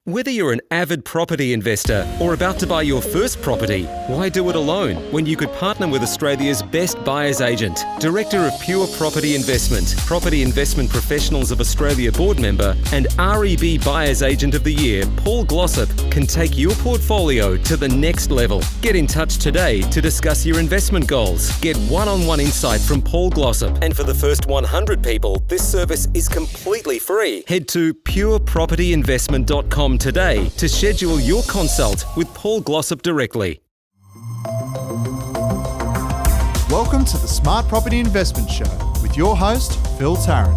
Whether you're an avid property investor or about to buy your first property, why do it alone when you could partner with Australia's best buyer's agent? Director of Pure Property Investment, Property Investment Professionals of Australia board member and REB Buyer's Agent of the Year, Paul Glossop, can take your portfolio to the next level. Get in touch today to discuss your investment goals. Get one-on-one insight from Paul Glossop. And for the first 100 people, this service is completely free. Head to purepropertyinvestment.com today to schedule your consult with Paul Glossop directly. Welcome to the Smart Property Investment Show with your host, Phil Tarrant.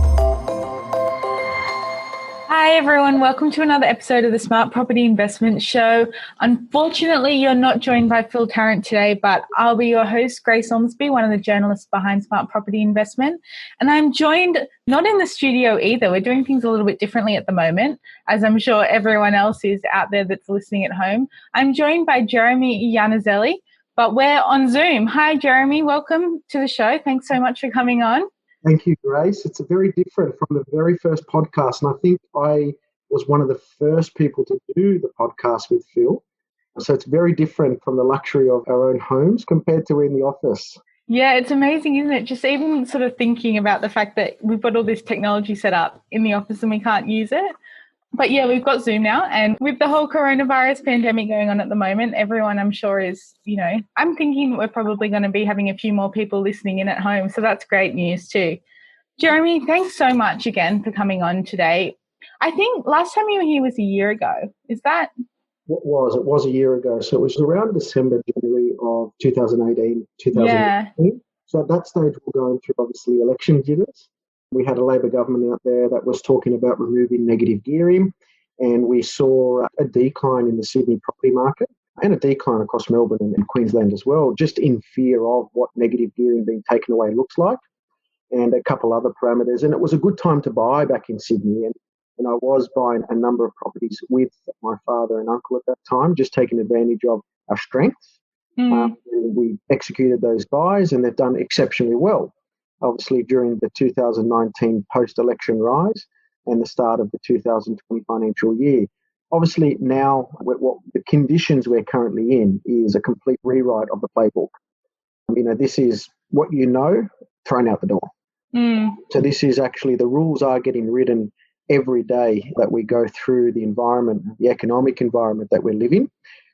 Hi everyone, welcome to another episode of the Smart Property Investment Show. Unfortunately, you're not joined by Phil Tarrant today, but I'll be your host, Grace Ormsby, one of the journalists behind Smart Property Investment. And I'm joined not in the studio either. We're doing things a little bit differently at the moment, as I'm sure everyone else is out there that's listening at home. I'm joined by Jeremy Iannuzzelli, but we're on Zoom. Hi Jeremy, welcome to the show. Thanks so much for coming on. Thank you, Grace. It's very different from the very first podcast, and I think I was one of the first people to do the podcast with Phil. So it's very different from the luxury of our own homes compared to in the office. Yeah, it's amazing, isn't it? Just even sort of thinking about the fact that we've got all this technology set up in the office and we can't use it. But yeah, we've got Zoom now, and with the whole coronavirus pandemic going on at the moment, everyone I'm sure is, I'm thinking that we're probably going to be having a few more people listening in at home. So that's great news too. Jeremy, thanks so much again for coming on today. I think last time you were here was a year ago. Is that? It was a year ago. So it was around December, January of 2018, 2019. Yeah. So at that stage, we're going through obviously election jitters. We had a Labor government out there that was talking about removing negative gearing, and we saw a decline in the Sydney property market and a decline across Melbourne and Queensland as well, just in fear of what negative gearing being taken away looks like, and a couple other parameters. And it was a good time to buy back in Sydney, and I was buying a number of properties with my father and uncle at that time, just taking advantage of our strengths. We executed those buys, and they've done exceptionally well. Obviously, during the 2019 post-election rise and the start of the 2020 financial year. Obviously, now what the conditions we're currently in is a complete rewrite of the playbook. This is what thrown out the door. So this is actually, the rules are getting written every day that we go through the environment, the economic environment that we're living.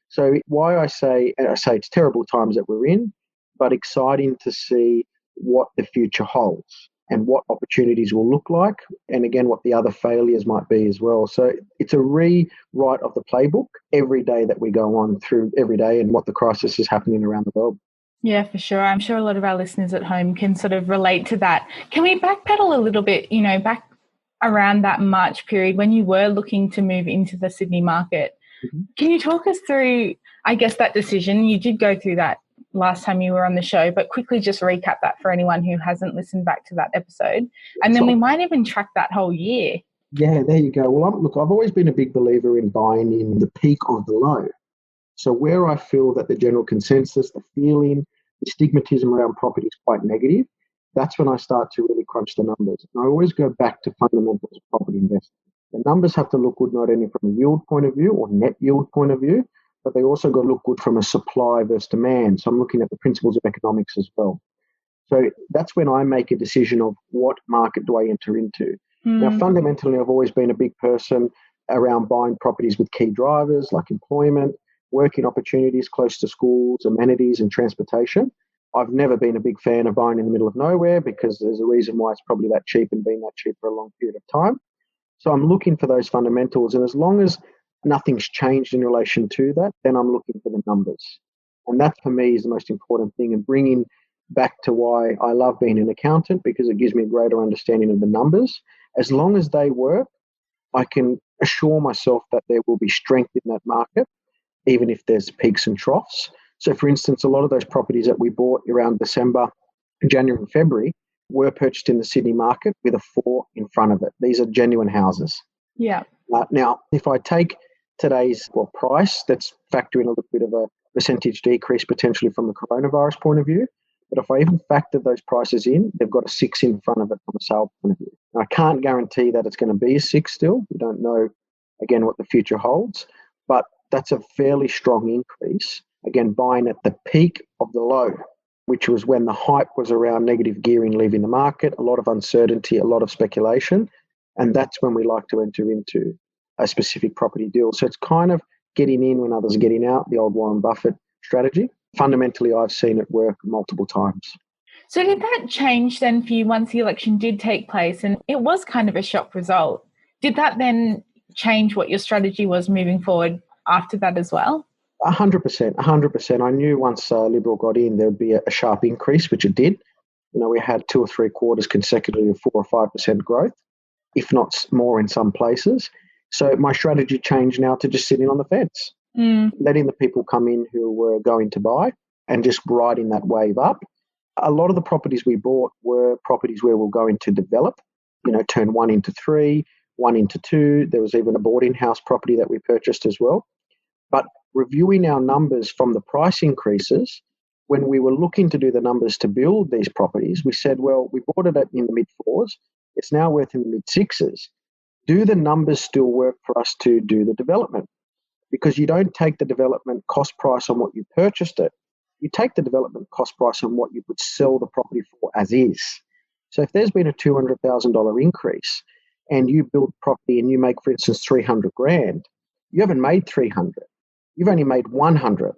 So why I say it's terrible times that we're in, but exciting to see what the future holds and what opportunities will look like, and again, what the other failures might be as well. So it's a rewrite of the playbook every day that we go on through every day and what the crisis is happening around the world. Yeah, for sure. I'm sure a lot of our listeners at home can sort of relate to that. Can we backpedal a little bit, back around that March period when you were looking to move into the Sydney market? Mm-hmm. Can you talk us through, I guess, that decision? You did go through that last time you were on the show, but quickly just recap that for anyone who hasn't listened back to that episode. And then we might even track that whole year. Yeah, there you go. Well, I've always been a big believer in buying in the peak of the low. So where I feel that the general consensus, the feeling, the stigmatism around property is quite negative, that's when I start to really crunch the numbers. And I always go back to fundamentals of property investing. The numbers have to look good not only from a yield point of view or net yield point of view, but they also got to look good from a supply versus demand. So I'm looking at the principles of economics as well. So that's when I make a decision of what market do I enter into. Now, fundamentally, I've always been a big person around buying properties with key drivers like employment, working opportunities close to schools, amenities and transportation. I've never been a big fan of buying in the middle of nowhere because there's a reason why it's probably that cheap and been that cheap for a long period of time. So I'm looking for those fundamentals, and as long as nothing's changed in relation to that, then I'm looking for the numbers. And that for me is the most important thing, and bringing back to why I love being an accountant, because it gives me a greater understanding of the numbers. As long as they work, I can assure myself that there will be strength in that market, even if there's peaks and troughs. So for instance, a lot of those properties that we bought around December, January and February were purchased in the Sydney market with a 4 in front of it. These are genuine houses. Yeah. Now, if I take today's price, that's factoring a little bit of a percentage decrease potentially from the coronavirus point of view. But if I even factor those prices in, they've got a 6 in front of it from a sale point of view. Now, I can't guarantee that it's going to be a 6 still. We don't know again, what the future holds. But that's a fairly strong increase. Again, buying at the peak of the low, which was when the hype was around negative gearing leaving the market, a lot of uncertainty, a lot of speculation. And that's when we like to enter into a specific property deal. So it's kind of getting in when others are getting out, the old Warren Buffett strategy. Fundamentally, I've seen it work multiple times. So did that change then for you once the election did take place and it was kind of a shock result? Did that then change what your strategy was moving forward after that as well? 100%. I knew once Liberal got in, there would be a sharp increase, which it did. We had 2 or 3 quarters consecutively of 4 or 5% growth, if not more in some places. So my strategy changed now to just sitting on the fence, letting the people come in who were going to buy and just riding that wave up. A lot of the properties we bought were properties where we're going to develop, turn 1 into 3, 1 into 2. There was even a boarding house property that we purchased as well. But reviewing our numbers from the price increases, when we were looking to do the numbers to build these properties, we said, well, we bought it in the mid-4s. It's now worth in the mid-6s. Do the numbers still work for us to do the development? Because you don't take the development cost price on what you purchased it. You take the development cost price on what you would sell the property for as is. So if there's been a $200,000 increase and you build property and you make, for instance, $300,000, you haven't made 300. You've only made 100.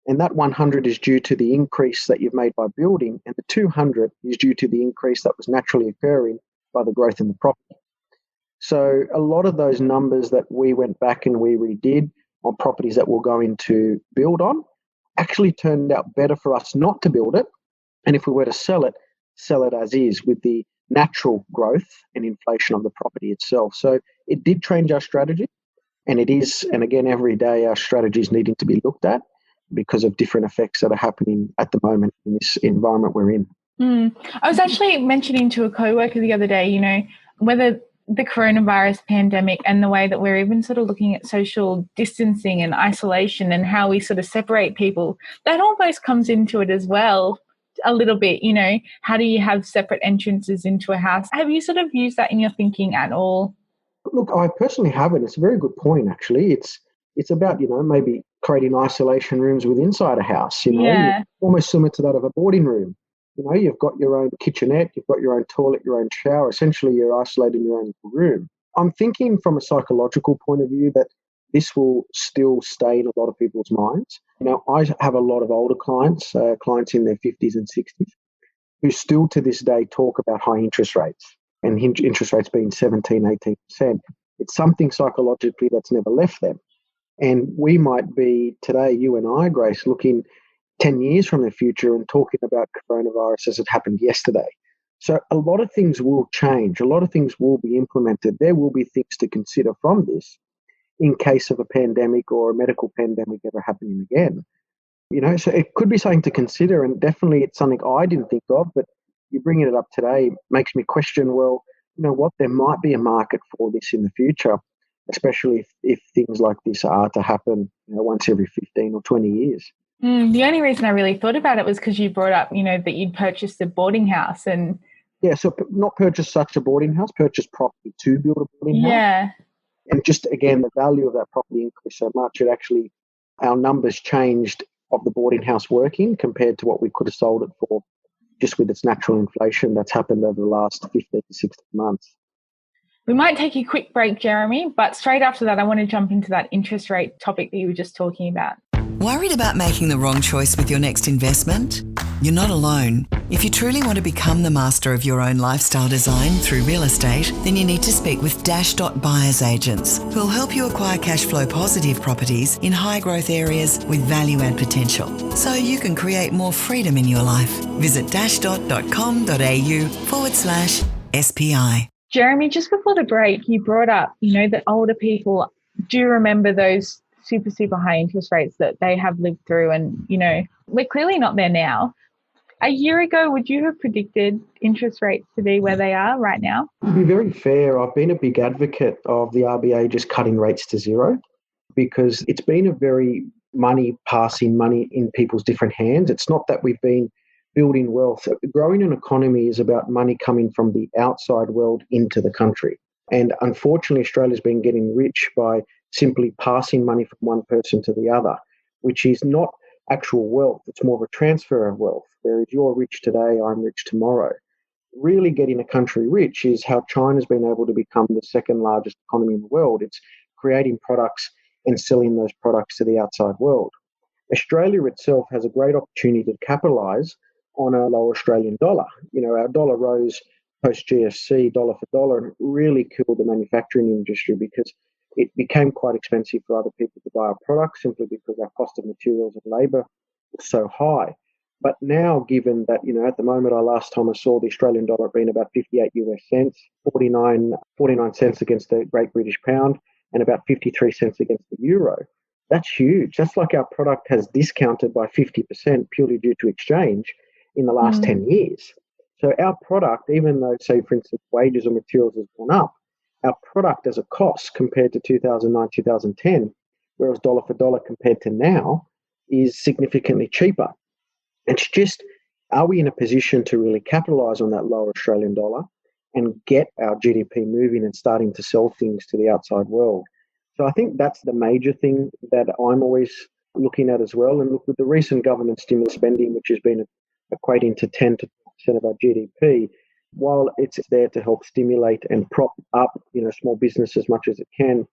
And that 100 is due to the increase that you've made by building, and the 200 is due to the increase that was naturally occurring by the growth in the property. So a lot of those numbers that we went back and we redid on properties that we're going to build on actually turned out better for us not to build it. And if we were to sell it as is with the natural growth and inflation of the property itself. So it did change our strategy. And it is, and again, every day our strategy is needing to be looked at because of different effects that are happening at the moment in this environment we're in. I was actually mentioning to a coworker the other day, whether the coronavirus pandemic and the way that we're even sort of looking at social distancing and isolation and how we sort of separate people, that almost comes into it as well a little bit, how do you have separate entrances into a house? Have you sort of used that in your thinking at all? Look, I personally haven't. It's a very good point, actually. It's about, maybe creating isolation rooms within inside a house, almost similar to that of a boarding room. You've got your own kitchenette, you've got your own toilet, your own shower. Essentially, you're isolating your own room. I'm thinking from a psychological point of view that this will still stay in a lot of people's minds. I have a lot of older clients in their 50s and 60s, who still to this day talk about high interest rates. And interest rates being 17, 18%. It's something psychologically that's never left them. And we might be today, you and I, Grace, looking 10 years from the future and talking about coronavirus as it happened yesterday. So a lot of things will change. A lot of things will be implemented. There will be things to consider from this in case of a pandemic or a medical pandemic ever happening again. So it could be something to consider, and definitely it's something I didn't think of, but you bringing it up today makes me question, well, what, there might be a market for this in the future, especially if things like this are to happen once every 15 or 20 years. The only reason I really thought about it was because you brought up, that you'd purchased a boarding house and... Yeah, so not purchase such a boarding house, purchase property to build a boarding house. Yeah. And just, again, the value of that property increased so much, our numbers changed of the boarding house working compared to what we could have sold it for, just with its natural inflation that's happened over the last 15 to 16 months. We might take a quick break, Jeremy, but straight after that, I want to jump into that interest rate topic that you were just talking about. Worried about making the wrong choice with your next investment? You're not alone. If you truly want to become the master of your own lifestyle design through real estate, then you need to speak with Buyers Agents, who'll help you acquire cash flow positive properties in high growth areas with value add potential, so you can create more freedom in your life. Visit dash.com.au/SPI. Jeremy, just before the break, you brought up, that older people do remember those super, super high interest rates that they have lived through. And, we're clearly not there now. A year ago, would you have predicted interest rates to be where they are right now? To be very fair, I've been a big advocate of the RBA just cutting rates to zero, because it's been a very passing money in people's different hands. It's not that we've been building wealth. Growing an economy is about money coming from the outside world into the country. And unfortunately, Australia's been getting rich by simply passing money from one person to the other, which is not actual wealth. It's more of a transfer of wealth. Whereas you're rich today, I'm rich tomorrow. Really getting a country rich is how China's been able to become the second largest economy in the world. It's creating products and selling those products to the outside world. Australia itself has a great opportunity to capitalise on a lower Australian dollar. Our dollar rose post GFC, dollar for dollar, and it really killed the manufacturing industry because it became quite expensive for other people to buy our products simply because our cost of materials and labour was so high. But now, given that, at the moment, last time I saw the Australian dollar being about 58 US cents, 49 cents against the Great British Pound, and about 53 cents against the euro. That's huge. That's like our product has discounted by 50% purely due to exchange in the last 10 years. So our product, even though, say, for instance, wages or materials has gone up, our product as a cost compared to 2009, 2010, whereas dollar for dollar compared to now, is significantly cheaper. It's just, are we in a position to really capitalise on that lower Australian dollar and get our GDP moving and starting to sell things to the outside world? So I think that's the major thing that I'm always looking at as well. And look, with the recent government stimulus spending, which has been equating to 10 to 12% of our GDP, while it's there to help stimulate and prop up, small business as much as it can,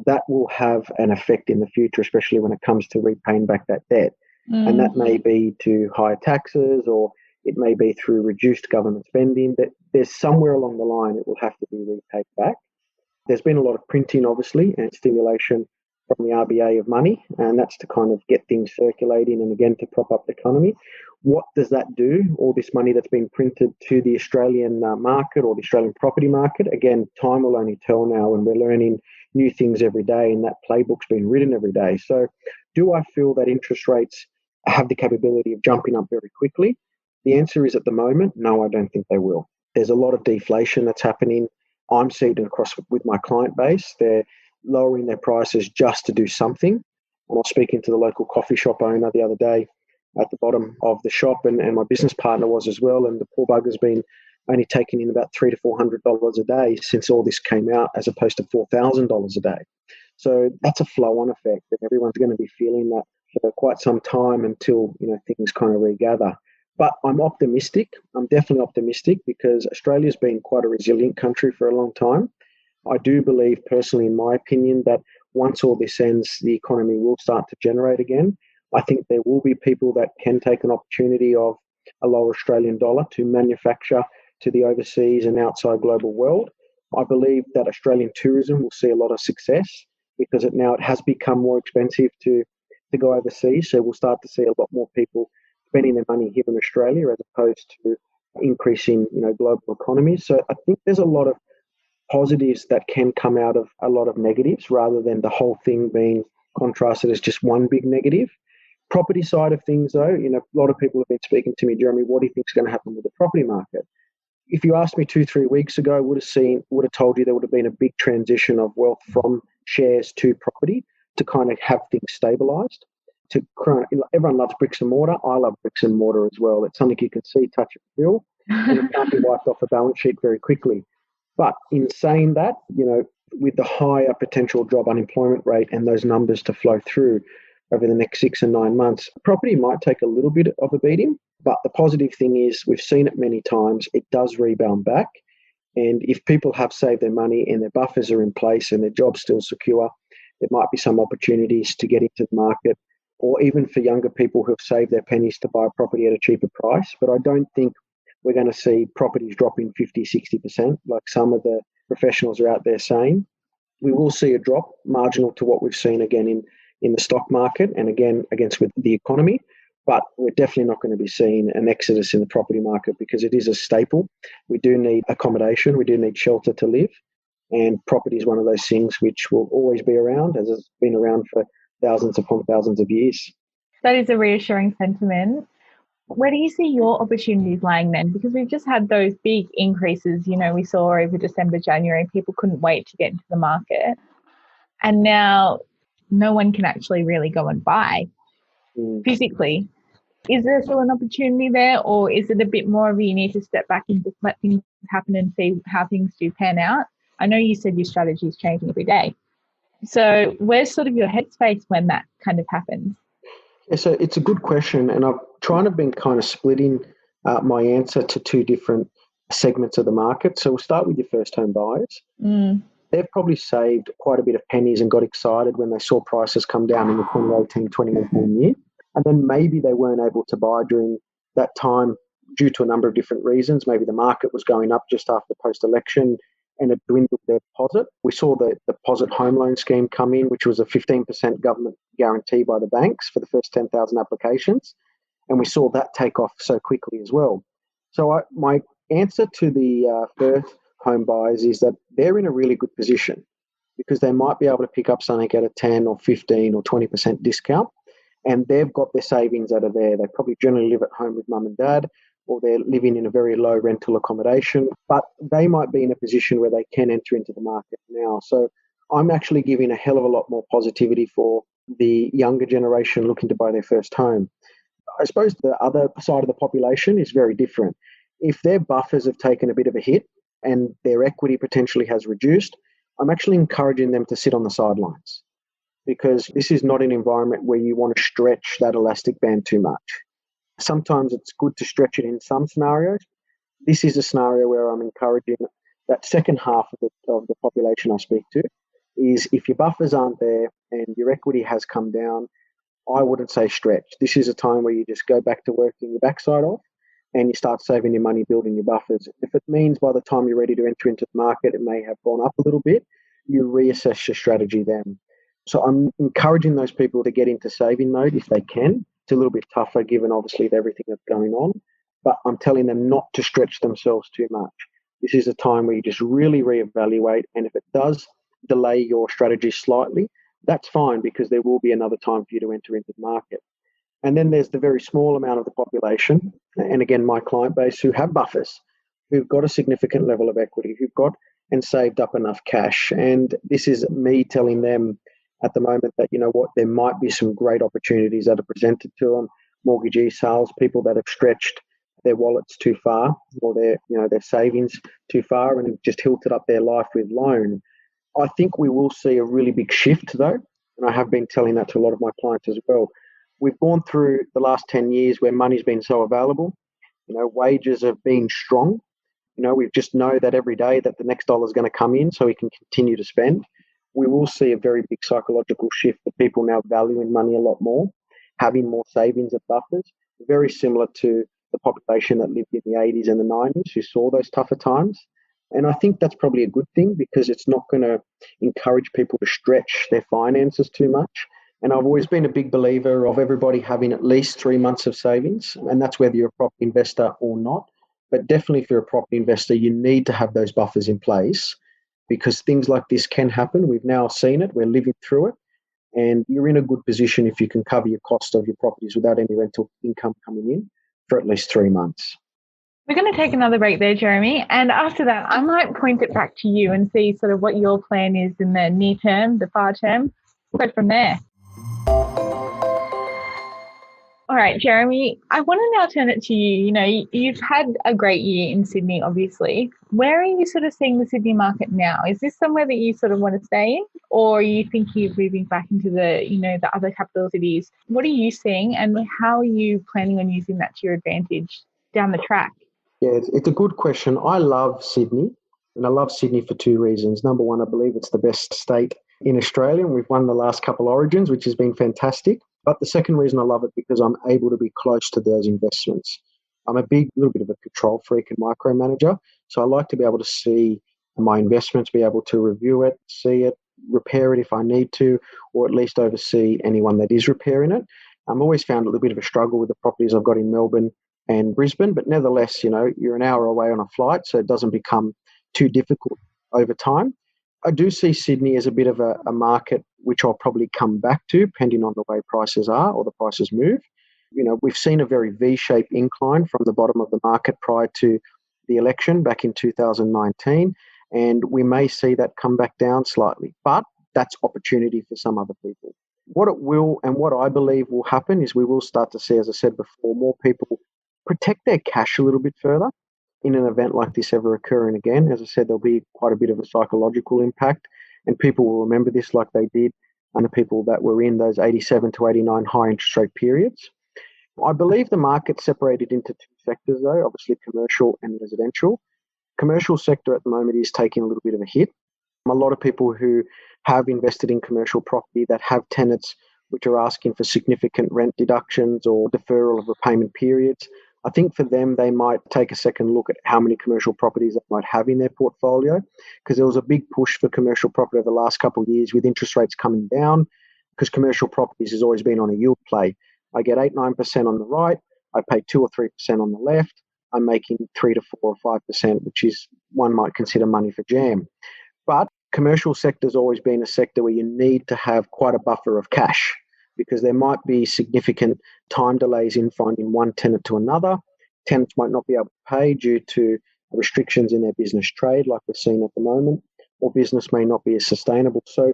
that will have an effect in the future, especially when it comes to repaying back that debt. And that may be to higher taxes, or it may be through reduced government spending. That there's somewhere along the line it will have to be repaid back. There's been a lot of printing, obviously, and stimulation from the RBA of money, and that's to kind of get things circulating and, again, to prop up the economy. What does that do, all this money that's been printed, to the Australian market or the Australian property market? Again, time will only tell now, and we're learning new things every day, and that playbook's being written every day. So do I feel that interest rates have the capability of jumping up very quickly? The answer is, at the moment, no, I don't think they will. There's a lot of deflation that's happening. I'm seeing it across with my client base. They're lowering their prices just to do something. And I was speaking to the local coffee shop owner the other day at the bottom of the shop, and my business partner was as well. And the poor bugger's been only taking in about $300 to $400 a day since all this came out, as opposed to $4,000 a day. So that's a flow-on effect, and everyone's going to be feeling that for quite some time until things kind of regather. But I'm optimistic. I'm definitely optimistic because Australia's been quite a resilient country for a long time. I do believe, personally, in my opinion, that once all this ends, the economy will start to generate again. I think there will be people that can take an opportunity of a lower Australian dollar to manufacture to the overseas and outside global world. I believe that Australian tourism will see a lot of success because it has become more expensive to go overseas. So we'll start to see a lot more people spending their money here in Australia as opposed to increasing, global economies. So I think there's a lot of positives that can come out of a lot of negatives, rather than the whole thing being contrasted as just one big negative. Property side of things, though, a lot of people have been speaking to me, Jeremy, what do you think is going to happen with the property market? If you asked me 2-3 weeks ago, I would have told you there would have been a big transition of wealth from shares to property to kind of have things stabilised. Everyone loves bricks and mortar. I love bricks and mortar as well. It's something you can see, touch, and feel, and it can't be wiped off a balance sheet very quickly. But in saying that, with the higher potential job unemployment rate and those numbers to flow through over the next 6 and 9 months, property might take a little bit of a beating. But the positive thing is, we've seen it many times, it does rebound back. And if people have saved their money and their buffers are in place and their job's still secure, there might be some opportunities to get into the market, or even for younger people who have saved their pennies to buy a property at a cheaper price. But I don't think we're going to see properties dropping 50-60%, like some of the professionals are out there saying. We will see a drop marginal to what we've seen again in the stock market and again against with the economy. But we're definitely not going to be seeing an exodus in the property market because it is a staple. We do need accommodation. We do need shelter to live. And property is one of those things which will always be around, as it's been around for thousands upon thousands of years. That is a reassuring sentiment. Where do you see your opportunities lying then? Because we've just had those big increases, we saw over December, January, people couldn't wait to get into the market. And now no one can actually really go and buy physically. Is there still an opportunity there, or is it a bit more of you need to step back and just let things happen and see how things do pan out? I know you said your strategy is changing every day. So where's sort of your headspace when that kind of happens? Yeah, so it's a good question, and I've tried to been kind of splitting my answer to two different segments of the market. So we'll start with your first home buyers. They've probably saved quite a bit of pennies and got excited when they saw prices come down in the 2018-2019 year. And then maybe they weren't able to buy during that time due to a number of different reasons. Maybe the market was going up just after post-election and it dwindled their deposit. We saw the deposit home loan scheme come in, which was a 15% government guarantee by the banks for the first 10,000 applications. And we saw that take off so quickly as well. So my answer to the first home buyers is that they're in a really good position because they might be able to pick up something at a 10 or 15 or 20% discount, and they've got their savings that are there. They probably generally live at home with mum and dad, or they're living in a very low rental accommodation, but they might be in a position where they can enter into the market now. So I'm actually giving a hell of a lot more positivity for the younger generation looking to buy their first home. I suppose the other side of the population is very different. If their buffers have taken a bit of a hit and their equity potentially has reduced, I'm actually encouraging them to sit on the sidelines because this is not an environment where you want to stretch that elastic band too much. Sometimes it's good to stretch it in some scenarios. This is a scenario where I'm encouraging that second half of the population I speak to is if your buffers aren't there and your equity has come down, I wouldn't say stretch. This is a time where you just go back to working your backside off and you start saving your money, building your buffers. If it means by the time you're ready to enter into the market, it may have gone up a little bit, you reassess your strategy then. So I'm encouraging those people to get into saving mode if they can. It's a little bit tougher given obviously everything that's going on, but I'm telling them not to stretch themselves too much. This is a time where you just really reevaluate, and if it does delay your strategy slightly, that's fine because there will be another time for you to enter into the market. And then there's the very small amount of the population, and again, my client base who have buffers, who've got a significant level of equity, who've got and saved up enough cash. And this is me telling them at the moment that, you know what, there might be some great opportunities that are presented to them. Mortgagee sales, people that have stretched their wallets too far or their savings too far and have just hilted up their life with loan. I think we will see a really big shift though, and I have been telling that to a lot of my clients as well. We've gone through the last 10 years where money's been so available. Wages have been strong. We just know that every day that the next dollar is going to come in so we can continue to spend. We will see a very big psychological shift of people now valuing money a lot more, having more savings and buffers, very similar to the population that lived in the 80s and the 90s who saw those tougher times. And I think that's probably a good thing because it's not going to encourage people to stretch their finances too much. And I've always been a big believer of everybody having at least 3 months of savings, and that's whether you're a property investor or not. But definitely if you're a property investor, you need to have those buffers in place because things like this can happen. We've now seen it. We're living through it. And you're in a good position if you can cover your cost of your properties without any rental income coming in for at least 3 months. We're going to take another break there, Jeremy. And after that, I might point it back to you and see sort of what your plan is in the near term, the far term. We'll go from there. All right, Jeremy, I want to now turn it to you. You've had a great year in Sydney, obviously. Where are you sort of seeing the Sydney market now? Is this somewhere that you sort of want to stay in, or are you thinking of moving back into the other capital cities? What are you seeing, and how are you planning on using that to your advantage down the track? Yeah, it's a good question. I love Sydney, and I love Sydney for two reasons. Number one, I believe it's the best state in Australia, and we've won the last couple Origins, which has been fantastic. But the second reason I love it because I'm able to be close to those investments. I'm a little bit of a control freak and micromanager, so I like to be able to see my investments, be able to review it, see it, repair it if I need to, or at least oversee anyone that is repairing it. I've always found a little bit of a struggle with the properties I've got in Melbourne and Brisbane, but nevertheless, you're an hour away on a flight, so it doesn't become too difficult over time. I do see Sydney as a bit of a market which I'll probably come back to depending on the way prices are or the prices move. We've seen a very V-shaped incline from the bottom of the market prior to the election back in 2019, and we may see that come back down slightly, but that's opportunity for some other people. What it will and what I believe will happen is we will start to see, as I said before, more people protect their cash a little bit further. in an event like this ever occurring again. As I said, there'll be quite a bit of a psychological impact, and people will remember this like they did and the people that were in those 87 to 89 high interest rate periods. I believe the market's separated into two sectors, though, obviously commercial and residential. Commercial sector at the moment is taking a little bit of a hit. A lot of people who have invested in commercial property that have tenants which are asking for significant rent deductions or deferral of repayment periods, I think for them, they might take a second look at how many commercial properties they might have in their portfolio, because there was a big push for commercial property over the last couple of years with interest rates coming down, because commercial properties has always been on a yield play. I get 8-9% on the right, I pay 2 or 3% on the left, I'm making 3 to 4 or 5%, which is one might consider money for jam. But commercial sector has always been a sector where you need to have quite a buffer of cash, because there might be significant time delays in finding one tenant to another. Tenants might not be able to pay due to restrictions in their business trade like we're seeing at the moment, or business may not be as sustainable. So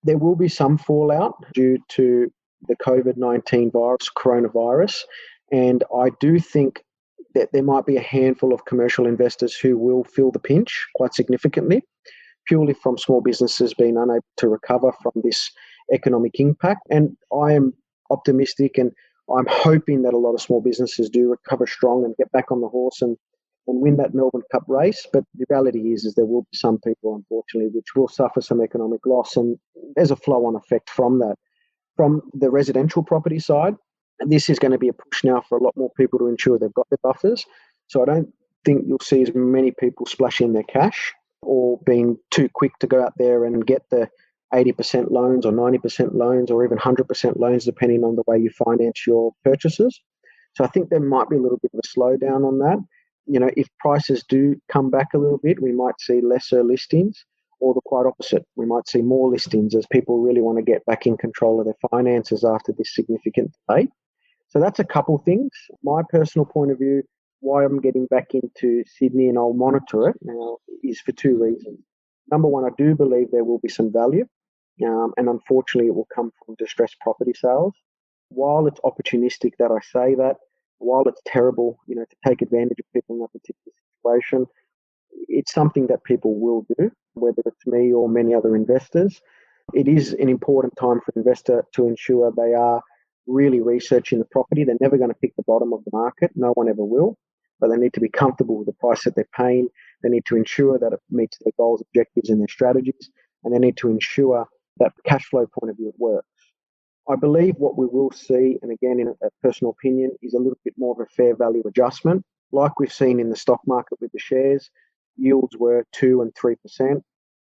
there will be some fallout due to the COVID-19 virus, coronavirus, and I do think that there might be a handful of commercial investors who will feel the pinch quite significantly, purely from small businesses being unable to recover from this economic impact. And I am optimistic, and I'm hoping that a lot of small businesses do recover strong and get back on the horse and win that Melbourne Cup race. But the reality is there will be some people, unfortunately, which will suffer some economic loss, and there's a flow-on effect from that. From the residential property side, this is going to be a push now for a lot more people to ensure they've got their buffers. So I don't think you'll see as many people splashing their cash or being too quick to go out there and get the 80% loans or 90% loans or even 100% loans, depending on the way you finance your purchases. So I think there might be a little bit of a slowdown on that. You know, if prices do come back a little bit, we might see lesser listings, or the quite opposite. We might see more listings as people really want to get back in control of their finances after this significant delay. So that's a couple things. My personal point of view, why I'm getting back into Sydney and I'll monitor it now, is for two reasons. Number one, I do believe there will be some value, and unfortunately it will come from distressed property sales. While it's opportunistic that I say that, while it's terrible, to take advantage of people in that particular situation, it's something that people will do, whether it's me or many other investors. It is an important time for an investor to ensure they are really researching the property. They're never going to pick the bottom of the market. No one ever will. But they need to be comfortable with the price that they're paying. They need to ensure that it meets their goals, objectives, and their strategies. And they need to ensure that cash flow point of view it works. I believe what we will see, and again, in a personal opinion, is a little bit more of a fair value adjustment. Like we've seen in the stock market with the shares, yields were 2 and 3%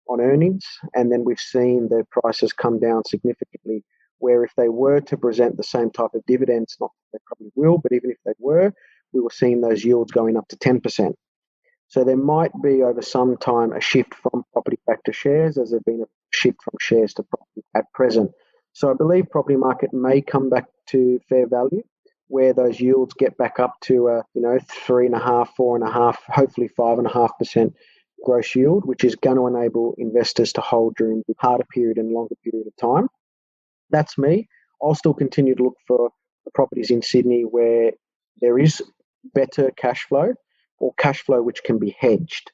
on earnings. And then we've seen their prices come down significantly, where if they were to present the same type of dividends, not that they probably will, but even if they were, we were seeing those yields going up to 10%. So there might be over some time a shift from property back to shares, as there's been a shift from shares to property at present. So I believe property market may come back to fair value, where those yields get back up to 3.5%, 4.5%, hopefully 5.5% gross yield, which is going to enable investors to hold during the harder period and longer period of time. That's me. I'll still continue to look for the properties in Sydney where there is better cash flow, or cash flow which can be hedged.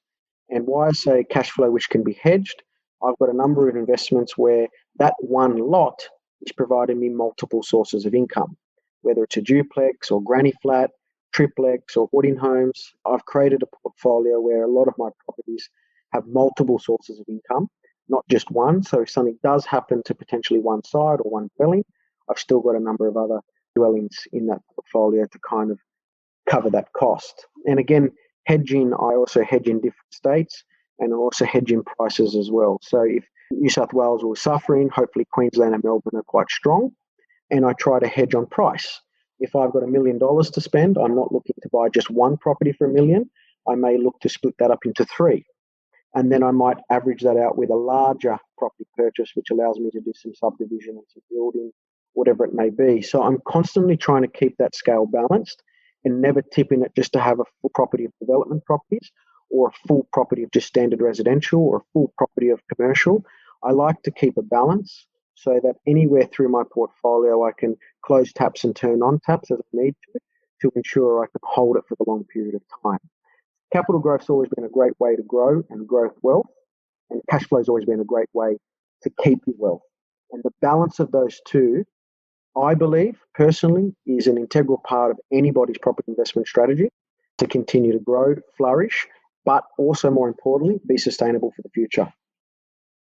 And why I say cash flow which can be hedged, I've got a number of investments where that one lot is providing me multiple sources of income, whether it's a duplex or granny flat, triplex or boarding homes. I've created a portfolio where a lot of my properties have multiple sources of income, not just one. So if something does happen to potentially one side or one dwelling, I've still got a number of other dwellings in that portfolio to kind of cover that cost. And again, hedging, I also hedge in different states, and I also hedge in prices as well. So if New South Wales was suffering, hopefully Queensland and Melbourne are quite strong, and I try to hedge on price. If I've got $1 million to spend, I'm not looking to buy just one property for $1 million. I may look to split that up into 3. And then I might average that out with a larger property purchase, which allows me to do some subdivision and some building, whatever it may be. So I'm constantly trying to keep that scale balanced and never tipping it just to have a full property of development properties or a full property of just standard residential or a full property of commercial. I like to keep a balance so that anywhere through my portfolio I can close taps and turn on taps as I need to ensure I can hold it for the long period of time. Capital growth's always been a great way to grow and grow wealth, and cash flow's always been a great way to keep your wealth. And the balance of those two, I believe, personally, is an integral part of anybody's property investment strategy to continue to grow, flourish, but also, more importantly, be sustainable for the future.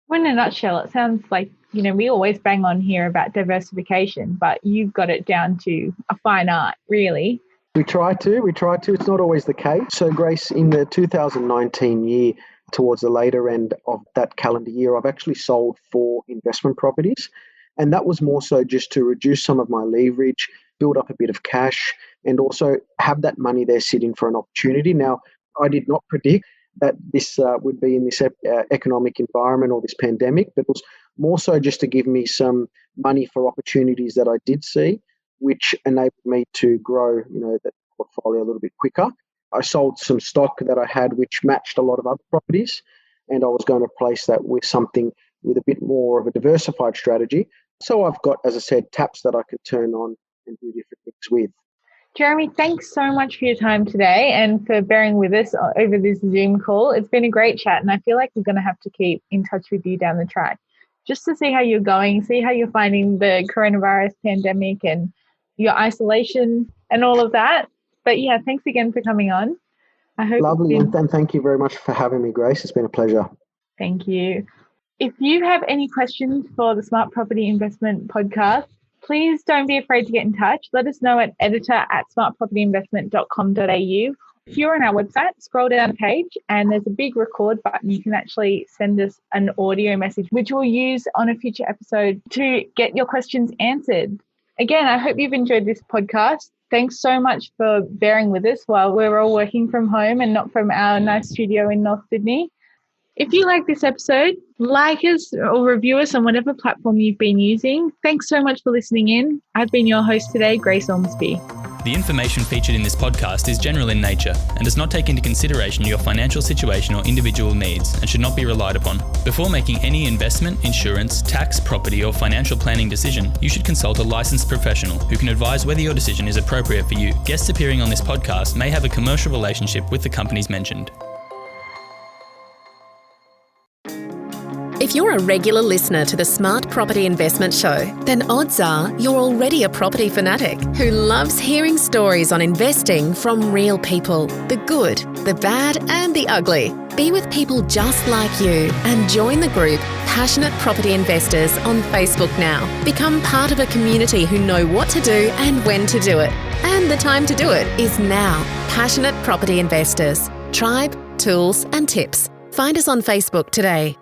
Well, in a nutshell, it sounds like, we always bang on here about diversification, but you've got it down to a fine art, really. We try to. It's not always the case. So, Grace, in the 2019 year, towards the later end of that calendar year, I've actually sold 4 investment properties. And that was more so just to reduce some of my leverage, build up a bit of cash, and also have that money there sitting for an opportunity. Now, I did not predict that this would be in this economic environment or this pandemic, but it was more so just to give me some money for opportunities that I did see, which enabled me to grow, that portfolio a little bit quicker. I sold some stock that I had which matched a lot of other properties, and I was going to replace that with something with a bit more of a diversified strategy. So I've got, as I said, taps that I could turn on and do different things with. Jeremy, thanks so much for your time today and for bearing with us over this Zoom call. It's been a great chat, and I feel like we're going to have to keep in touch with you down the track just to see how you're going, see how you're finding the coronavirus pandemic and your isolation and all of that. But yeah, thanks again for coming on. I hope Lovely, and thank you very much for having me, Grace. It's been a pleasure. Thank you. If you have any questions for the Smart Property Investment podcast, please don't be afraid to get in touch. Let us know at editor@smartpropertyinvestment.com.au. If you're on our website, scroll down the page and there's a big record button. You can actually send us an audio message, which we'll use on a future episode to get your questions answered. Again, I hope you've enjoyed this podcast. Thanks so much for bearing with us while we're all working from home and not from our nice studio in North Sydney. If you like this episode, like us or review us on whatever platform you've been using. Thanks so much for listening in. I've been your host today, Grace Ormsby. The information featured in this podcast is general in nature and does not take into consideration your financial situation or individual needs and should not be relied upon. Before making any investment, insurance, tax, property or financial planning decision, you should consult a licensed professional who can advise whether your decision is appropriate for you. Guests appearing on this podcast may have a commercial relationship with the companies mentioned. If you're a regular listener to the Smart Property Investment Show, then odds are you're already a property fanatic who loves hearing stories on investing from real people, the good, the bad and the ugly. Be with people just like you and join the group Passionate Property Investors on Facebook now. Become part of a community who know what to do and when to do it. And the time to do it is now. Passionate Property Investors. Tribe, tools and tips. Find us on Facebook today.